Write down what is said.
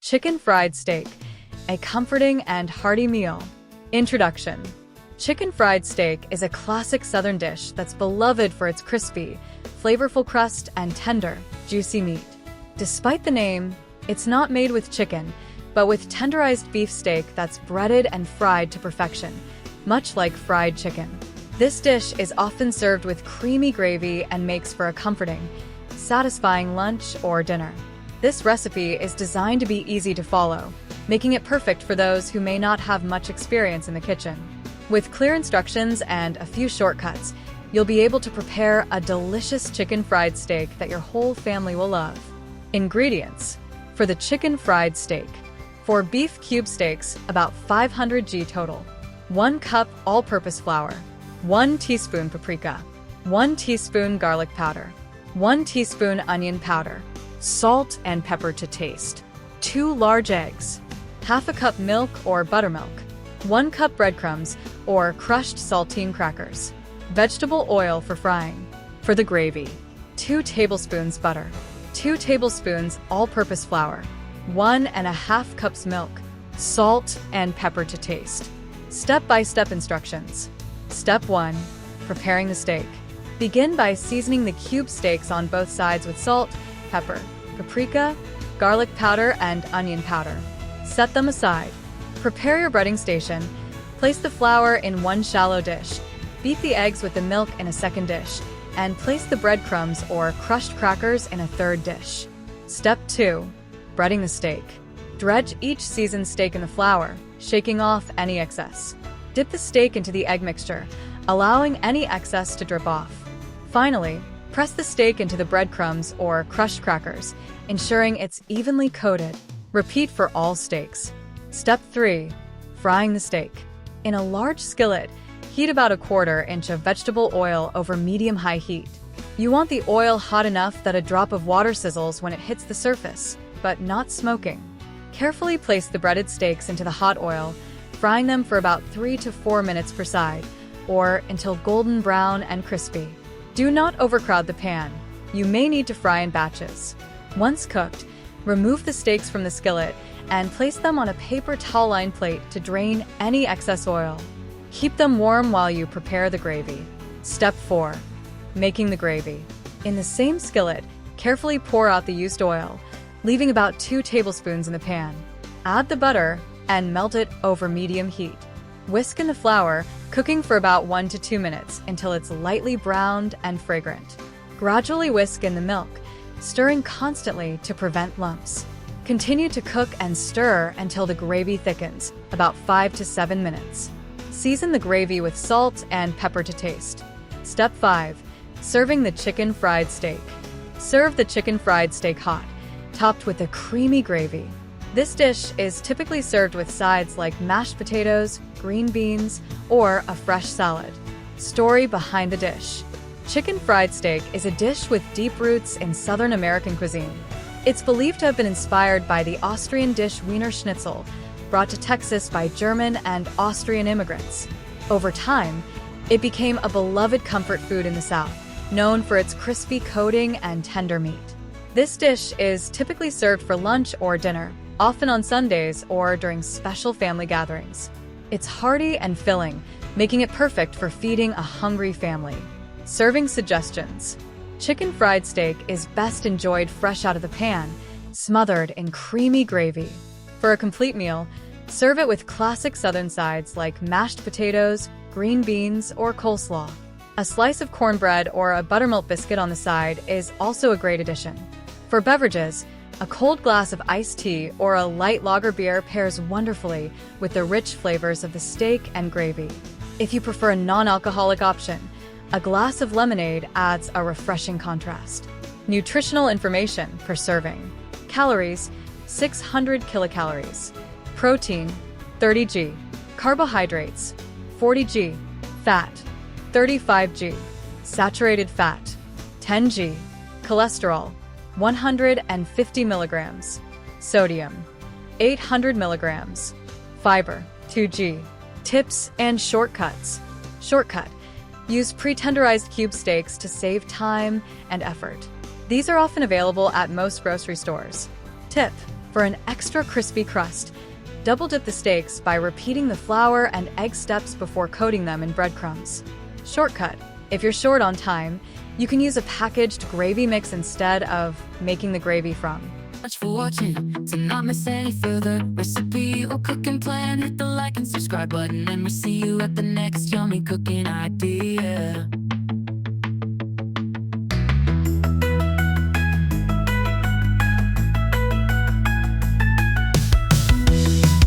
Chicken fried steak, a comforting and hearty meal. Introduction. Chicken fried steak is a classic Southern dish that's beloved for its crispy, flavorful crust and tender, juicy meat. Despite the name, it's not made with chicken, but with tenderized beef steak that's breaded and fried to perfection, much like fried chicken. This dish is often served with creamy gravy and makes for a comforting, satisfying lunch or dinner. This recipe is designed to be easy to follow, making it perfect for those who may not have much experience in the kitchen. With clear instructions and a few shortcuts, you'll be able to prepare a delicious chicken fried steak that your whole family will love. Ingredients for the chicken fried steak. For beef cube steaks, about 500 g total. 1 cup all-purpose flour. 1 teaspoon paprika. 1 teaspoon garlic powder. 1 teaspoon onion powder. Salt and pepper to taste. 2 large eggs. Half a cup milk or buttermilk. 1 cup breadcrumbs or crushed saltine crackers. Vegetable oil for frying. For the gravy, 2 tablespoons butter. 2 tablespoons all-purpose flour. 1½ cups milk. Salt and pepper to taste. Step-by-step instructions. Step 1. Preparing the steak. Begin by seasoning the cube steaks on both sides with salt, pepper, paprika, garlic powder, and onion powder. Set them aside. Prepare your breading station. Place the flour in one shallow dish. Beat the eggs with the milk in a second dish, and place the breadcrumbs or crushed crackers in a third dish. Step 2. Breading the steak. Dredge each seasoned steak in the flour, shaking off any excess. Dip the steak into the egg mixture, allowing any excess to drip off. Finally, press the steak into the breadcrumbs or crushed crackers, ensuring it's evenly coated. Repeat for all steaks. Step 3. Frying the steak. In a large skillet, heat about 1/4 inch of vegetable oil over medium-high heat. You want the oil hot enough that a drop of water sizzles when it hits the surface, but not smoking. Carefully place the breaded steaks into the hot oil, frying them for about 3 to 4 minutes per side, or until golden brown and crispy. Do not overcrowd the pan. You may need to fry in batches. Once cooked, remove the steaks from the skillet and place them on a paper towel-lined plate to drain any excess oil. Keep them warm while you prepare the gravy. Step 4. Making the gravy. In the same skillet, carefully pour out the used oil, leaving about 2 tablespoons in the pan. Add the butter and melt it over medium heat. Whisk in the flour, cooking for about 1 to 2 minutes until it's lightly browned and fragrant. Gradually whisk in the milk, stirring constantly to prevent lumps. Continue to cook and stir until the gravy thickens, about 5 to 7 minutes. Season the gravy with salt and pepper to taste. Step 5. Serving the chicken fried steak. Serve the chicken fried steak hot, topped with a creamy gravy. This dish is typically served with sides like mashed potatoes, green beans, or a fresh salad. Story behind the dish. Chicken fried steak is a dish with deep roots in Southern American cuisine. It's believed to have been inspired by the Austrian dish Wiener Schnitzel, brought to Texas by German and Austrian immigrants. Over time, it became a beloved comfort food in the South, known for its crispy coating and tender meat. This dish is typically served for lunch or dinner, often on Sundays or during special family gatherings. It's hearty and filling, making it perfect for feeding a hungry family. Serving suggestions. Chicken fried steak is best enjoyed fresh out of the pan, smothered in creamy gravy. For a complete meal, serve it with classic Southern sides like mashed potatoes, green beans, or coleslaw. A slice of cornbread or a buttermilk biscuit on the side is also a great addition. For beverages, a cold glass of iced tea or a light lager beer pairs wonderfully with the rich flavors of the steak and gravy. If you prefer a non-alcoholic option, a glass of lemonade adds a refreshing contrast. Nutritional information per serving. Calories, 600 kilocalories. Protein, 30 g. Carbohydrates, 40 g. Fat, 35 g. Saturated fat, 10 g. Cholesterol, 150 milligrams. Sodium, 800 milligrams. Fiber, 2 g. Tips and shortcuts. Shortcut. Use pre-tenderized cube steaks to save time and effort. These are often available at most grocery stores. Tip: For an extra crispy crust, double dip the steaks by repeating the flour and egg steps before coating them in breadcrumbs. Shortcut: if you're short on time, you can use a packaged gravy mix instead of making the gravy from. Much for watching. To not miss any further recipe or cooking plan, hit the like and subscribe button, and we'll see you at the next yummy cooking idea.